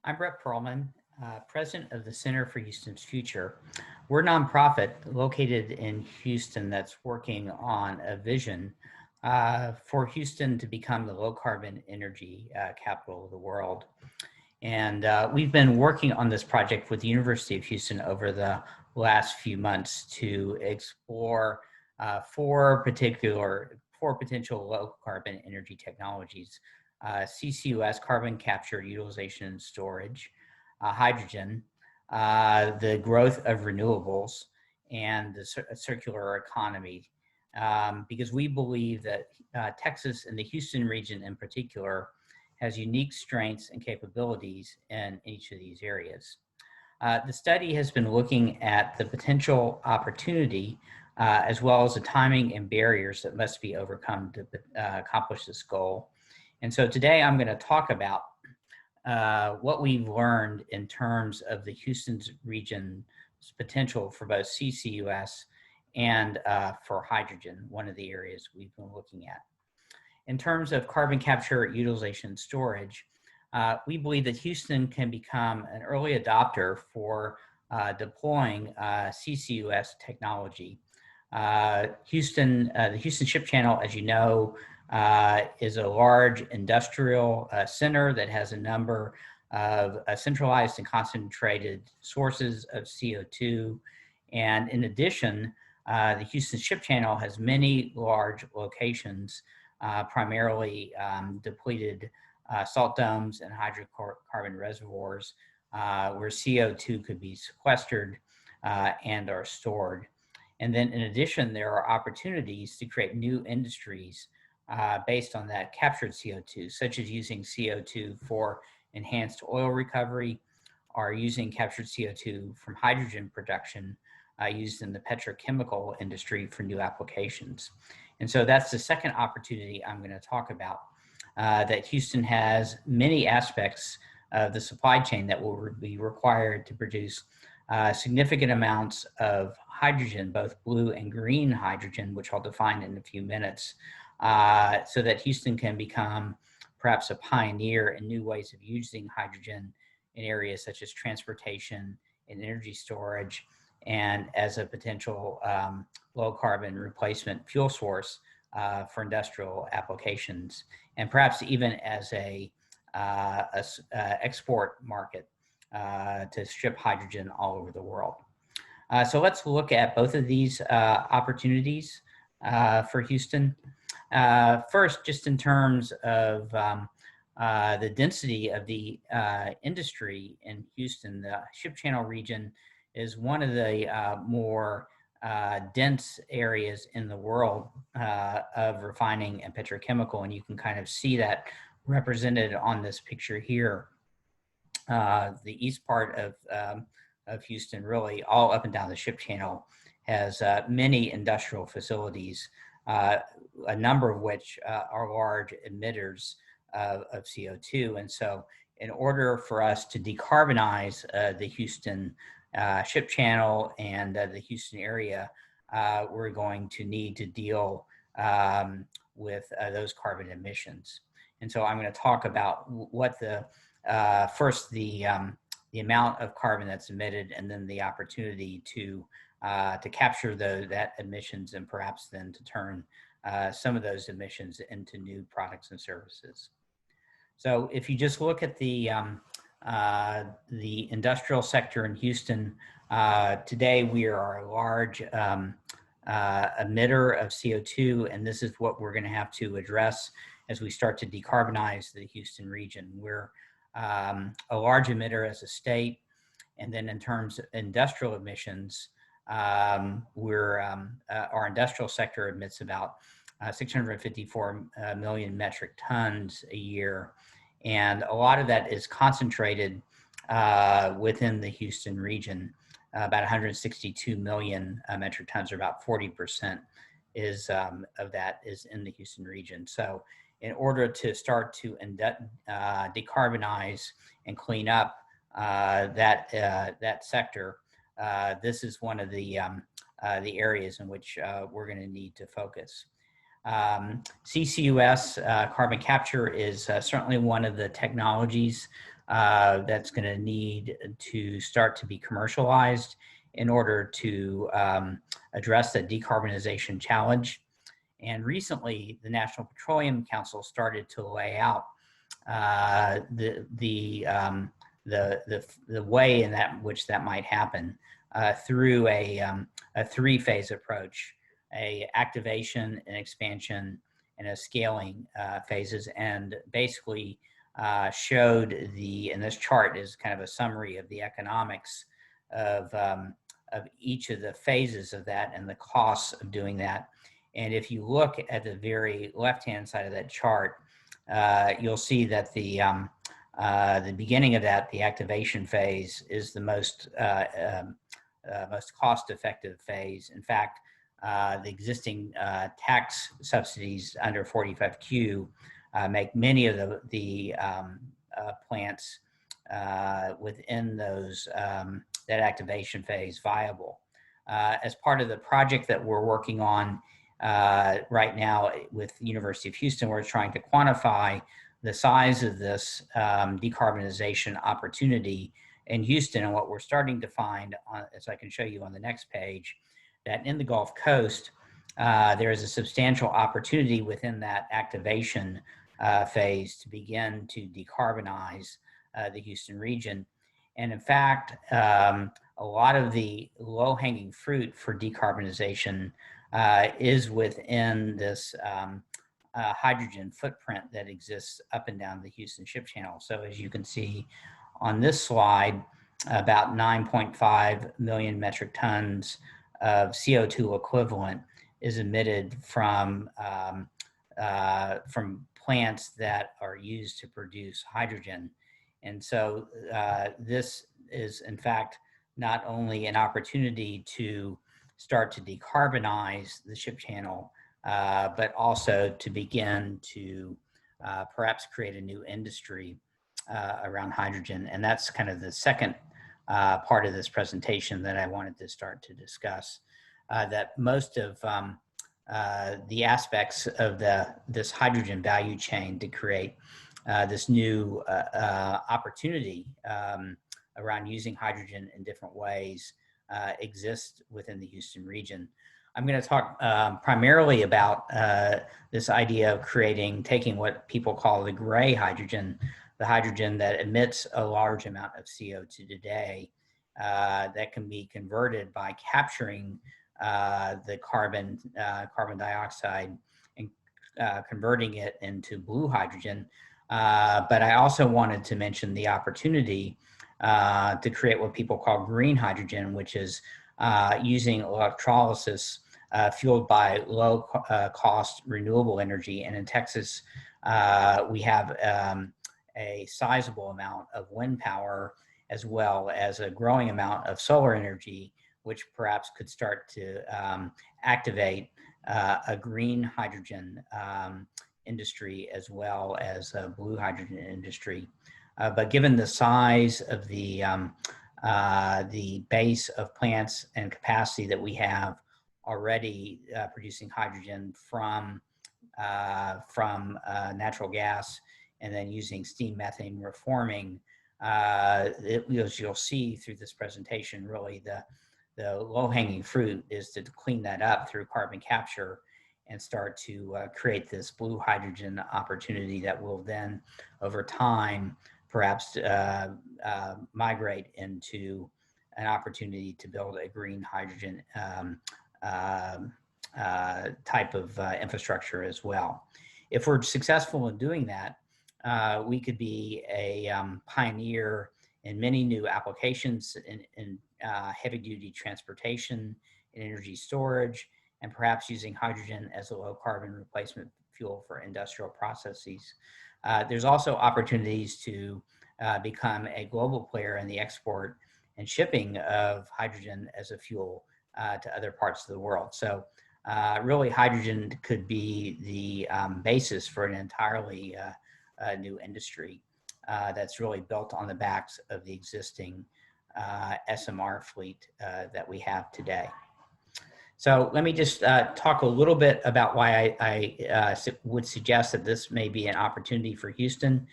I'm Brett Perlman, president of the Center for Houston's Future. We're a nonprofit located in Houston that's working on a vision for Houston to become the low carbon energy capital of the world. And we've been working on this project with the University of Houston over the last few months to explore four potential low carbon energy technologies: CCUS, carbon capture, utilization, and storage; hydrogen; the growth of renewables; and the circular economy. Because we believe that Texas and the Houston region in particular has unique strengths and capabilities in each of these areas. The study has been looking at the potential opportunity as well as the timing and barriers that must be overcome to accomplish this goal. And so today I'm going to talk about what we've learned in terms of the Houston's region's potential for both CCUS and for hydrogen, one of the areas we've been looking at. In terms of carbon capture, utilization, and storage, we believe that Houston can become an early adopter for deploying CCUS technology. The Houston Ship Channel, as you know, is a large industrial center that has a number of centralized and concentrated sources of CO2. And in addition, the Houston Ship Channel has many large locations, primarily depleted salt domes and hydrocarbon reservoirs where CO2 could be sequestered and are stored. And then in addition, there are opportunities to create new industries based on that captured CO2, such as using CO2 for enhanced oil recovery, or using captured CO2 from hydrogen production used in the petrochemical industry for new applications. And so that's the second opportunity I'm going to talk about, that Houston has many aspects of the supply chain that will be required to produce significant amounts of hydrogen, both blue and green hydrogen, which I'll define in a few minutes, so that Houston can become perhaps a pioneer in new ways of using hydrogen in areas such as transportation and energy storage, and as a potential low carbon replacement fuel source for industrial applications, and perhaps even as a export market to ship hydrogen all over the world. So let's look at both of these opportunities for Houston. First, just in terms of the density of the industry in Houston, the Ship Channel region is one of the more dense areas in the world of refining and petrochemical, and you can kind of see that represented on this picture here. The east part of Houston, really all up and down the Ship Channel, has many industrial facilities, a number of which are large emitters of CO2. And so in order for us to decarbonize the Houston Ship Channel and the Houston area, we're going to need to deal with those carbon emissions. And so I'm going to talk about what first the amount of carbon that's emitted, and then the opportunity to capture that emissions, and perhaps then to turn some of those emissions into new products and services. So if you just look at the industrial sector in Houston, today we are a large emitter of CO2, and this is what we're going to have to address as we start to decarbonize the Houston region. We're a large emitter as a state, and then in terms of industrial emissions, our industrial sector emits about 654 million metric tons a year. And a lot of that is concentrated within the Houston region. About 162 million metric tons, or about 40% of that is in the Houston region. So in order to start to decarbonize and clean up that sector, this is one of the areas in which we're going to need to focus. CCUS, carbon capture, is certainly one of the technologies that's going to need to start to be commercialized in order to address the decarbonization challenge. And recently, the National Petroleum Council started to lay out the way in which that might happen through a three-phase approach: a activation, an expansion, and a scaling phases. And basically showed and this chart is kind of a summary of the economics of each of the phases of that and the costs of doing that. And if you look at the very left-hand side of that chart, you'll see that the beginning of that, the activation phase, is the most cost-effective phase. In fact, the existing tax subsidies under 45Q make many of the plants within those that activation phase viable. As part of the project that we're working on right now with the University of Houston, we're trying to quantify the size of this decarbonization opportunity in Houston. And what we're starting to find, as I can show you on the next page, that in the Gulf Coast, there is a substantial opportunity within that activation phase to begin to decarbonize the Houston region. And in fact, a lot of the low-hanging fruit for decarbonization is within this hydrogen footprint that exists up and down the Houston Ship Channel. So as you can see on this slide, about 9.5 million metric tons of CO2 equivalent is emitted from plants that are used to produce hydrogen. And so this is, in fact, not only an opportunity to start to decarbonize the ship channel, but also to begin to perhaps create a new industry around hydrogen. And that's kind of the second part of this presentation that I wanted to start to discuss, that most of the aspects of this hydrogen value chain to create this new opportunity around using hydrogen in different ways exist within the Houston region. I'm going to talk primarily about this idea of taking what people call the gray hydrogen, the hydrogen that emits a large amount of CO2 today, that can be converted by capturing the carbon dioxide and converting it into blue hydrogen. But I also wanted to mention the opportunity to create what people call green hydrogen, which is using electrolysis fueled by low cost renewable energy. And in Texas, we have a sizable amount of wind power, as well as a growing amount of solar energy, which perhaps could start to activate a green hydrogen industry, as well as a blue hydrogen industry. But given the size of the base of plants and capacity that we have already producing hydrogen from natural gas and then using steam methane reforming, as you'll see through this presentation, really the low-hanging fruit is to clean that up through carbon capture and start to create this blue hydrogen opportunity that will then, over time, perhaps migrate into an opportunity to build a green hydrogen type of infrastructure as well. If we're successful in doing that, we could be a pioneer in many new applications in heavy-duty transportation, in energy storage, and perhaps using hydrogen as a low-carbon replacement fuel for industrial processes. There's also opportunities to become a global player in the export and shipping of hydrogen as a fuel to other parts of the world. So really, hydrogen could be the basis for an entirely new industry that's really built on the backs of the existing SMR fleet that we have today. So let me just talk a little bit about why I would suggest that this may be an opportunity for Houston.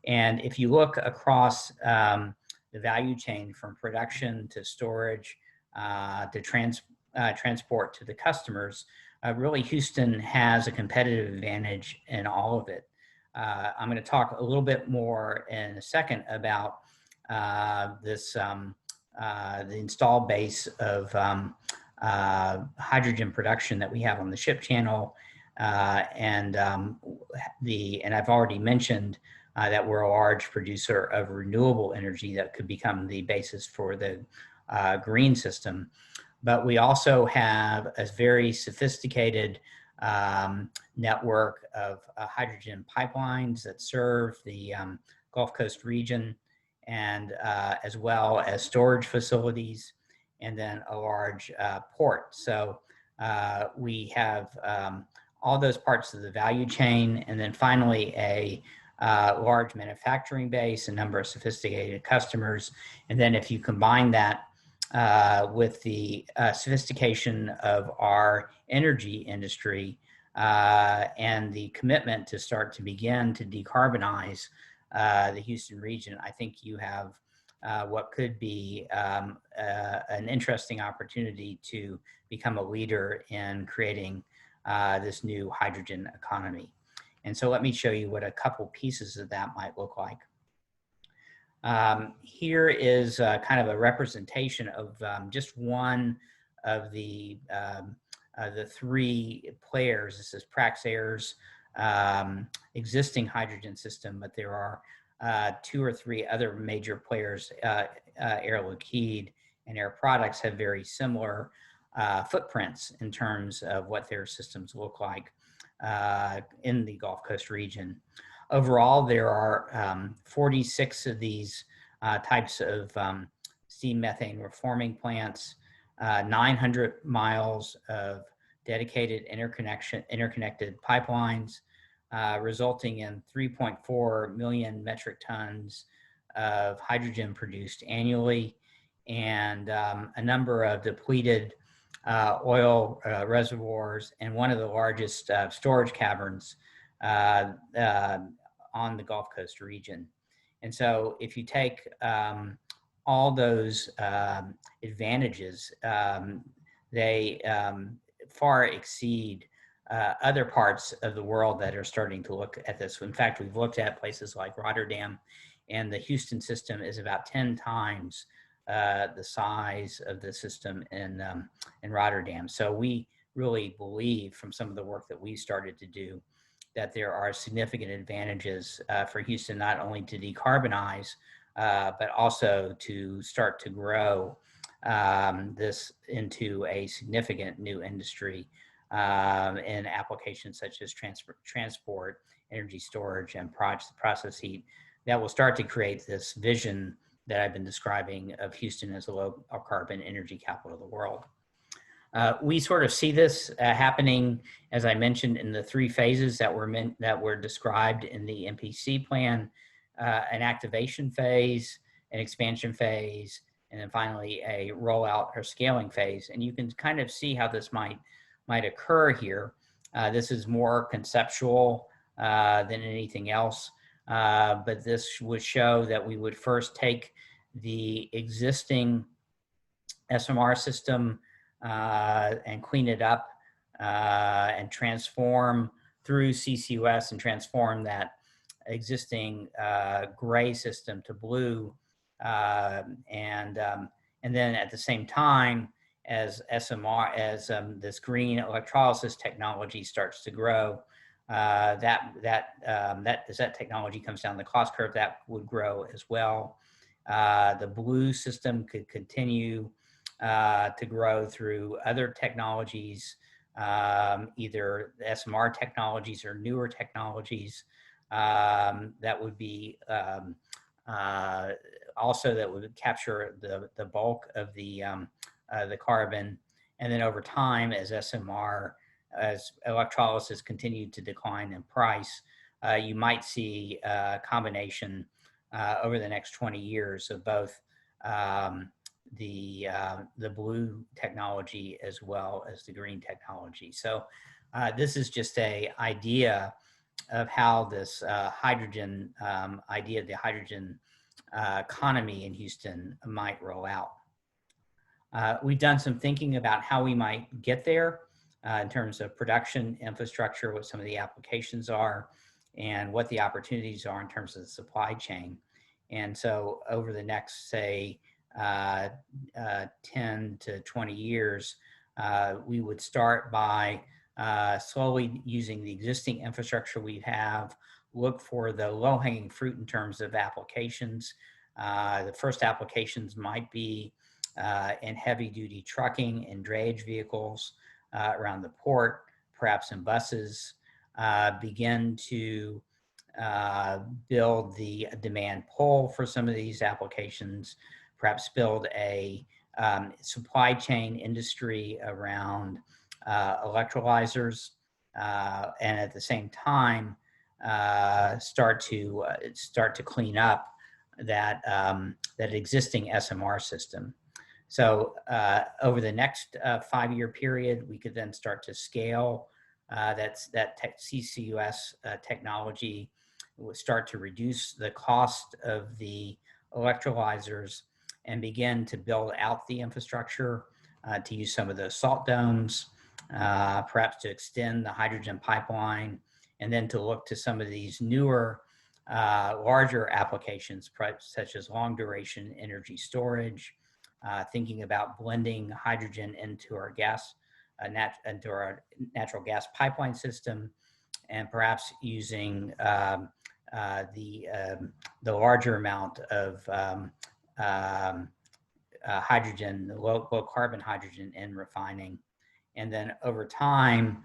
And if you look across the value chain from production to storage to transport to the customers, really Houston has a competitive advantage in all of it. I'm going to talk a little bit more in a second about the installed base of hydrogen production that we have on the ship channel, and I've already mentioned that we're a large producer of renewable energy that could become the basis for the green system. But we also have a very sophisticated network of hydrogen pipelines that serve the Gulf Coast region, and as well as storage facilities, and then a large port. So we have all those parts of the value chain, and then finally a large manufacturing base, a number of sophisticated customers. And then if you combine that with the sophistication of our energy industry and the commitment to start to begin to decarbonize the Houston region, I think you have what could be an interesting opportunity to become a leader in creating this new hydrogen economy. And so let me show you what a couple pieces of that might look like. Here is kind of a representation of just one of the three players. This is Praxair's existing hydrogen system, but there are two or three other major players. Air Liquide and Air Products have very similar footprints in terms of what their systems look like in the Gulf Coast region. Overall, there are 46 of these types of steam methane reforming plants, 900 miles of dedicated interconnected pipelines, resulting in 3.4 million metric tons of hydrogen produced annually, and a number of depleted oil reservoirs, and one of the largest storage caverns on the Gulf Coast region. And so if you take all those advantages, they far exceed other parts of the world that are starting to look at this. In fact, we've looked at places like Rotterdam, and the Houston system is about 10 times the size of the system in Rotterdam. So we really believe, from some of the work that we started to do, that there are significant advantages for Houston, not only to decarbonize, but also to start to grow this into a significant new industry in applications such as transport, energy storage, and process heat that will start to create this vision that I've been describing of Houston as a low carbon energy capital of the world. We sort of see this happening, as I mentioned, in the three phases that were described in the MPC plan: an activation phase, an expansion phase, and then finally a rollout or scaling phase. And you can kind of see how this might occur here. This is more conceptual than anything else, but this would show that we would first take the existing SMR system and clean it up and transform through CCUS and transform that existing gray system to blue, and then at the same time as this green electrolysis technology starts to grow, as that technology comes down the cost curve, that would grow as well. The blue system could continue to grow through other technologies, either SMR technologies or newer technologies that would be also that would capture the bulk of the carbon. And then over time, as electrolysis continued to decline in price, you might see a combination over the next 20 years of both the blue technology as well as the green technology. So this is just a idea of how this hydrogen idea, the hydrogen economy in Houston might roll out. We've done some thinking about how we might get there in terms of production infrastructure, what some of the applications are, and what the opportunities are in terms of the supply chain. And so over the next, say, 10 to 20 years, we would start by slowly using the existing infrastructure we have, look for the low-hanging fruit in terms of applications. The first applications might be in heavy-duty trucking and drayage vehicles around the port, perhaps in buses, begin to build the demand pull for some of these applications, perhaps build a supply chain industry around electrolyzers, and at the same time start to clean up that that existing SMR system. So over the next 5-year period, we could then start to scale that CCUS technology. Will start to reduce the cost of the electrolyzers and begin to build out the infrastructure to use some of those salt domes, perhaps to extend the hydrogen pipeline, and then to look to some of these newer, larger applications, such as long duration energy storage, thinking about blending hydrogen into our into our natural gas pipeline system, and perhaps using the larger amount of hydrogen, low carbon hydrogen in refining, and then over time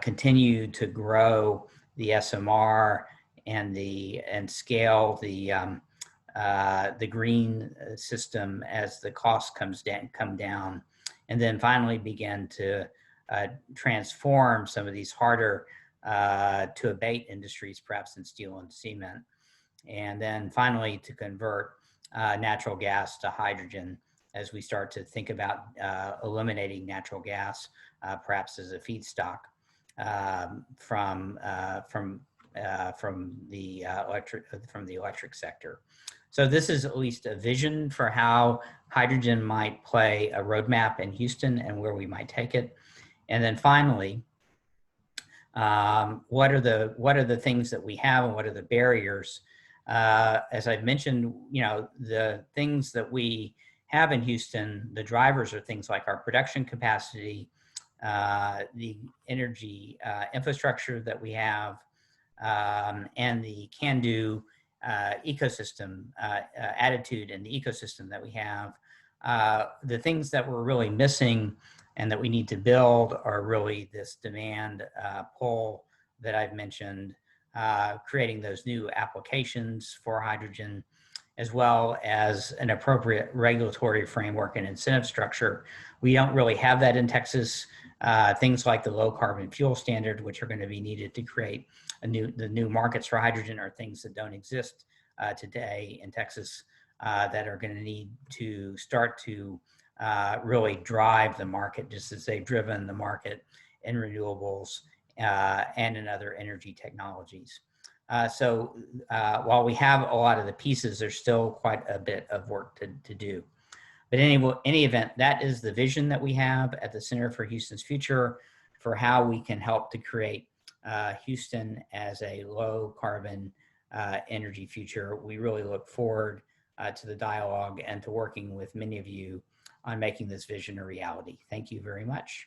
continue to grow the SMR and scale the green system as the cost come down, and then finally begin to transform some of these harder to abate industries, perhaps in steel and cement, and then finally to convert natural gas to hydrogen as we start to think about eliminating natural gas, perhaps as a feedstock from the electric sector. So this is at least a vision for how hydrogen might play a roadmap in Houston and where we might take it. And then finally, what are the things that we have and what are the barriers? As I've mentioned, the things that we have in Houston, the drivers are things like our production capacity, the energy infrastructure that we have, and the can-do ecosystem attitude and the ecosystem that we have. The things that we're really missing and that we need to build are really this demand pull that I've mentioned, creating those new applications for hydrogen, as well as an appropriate regulatory framework and incentive structure. We don't really have that in Texas. Things like the low carbon fuel standard, which are going to be needed to create the new markets for hydrogen, are things that don't exist today in Texas that are going to need to start to really drive the market, just as they've driven the market in renewables and in other energy technologies. So while we have a lot of the pieces, there's still quite a bit of work to do. But in any event, that is the vision that we have at the Center for Houston's Future for how we can help to create Houston as a low carbon energy future. We really look forward to the dialogue and to working with many of you on making this vision a reality. Thank you very much.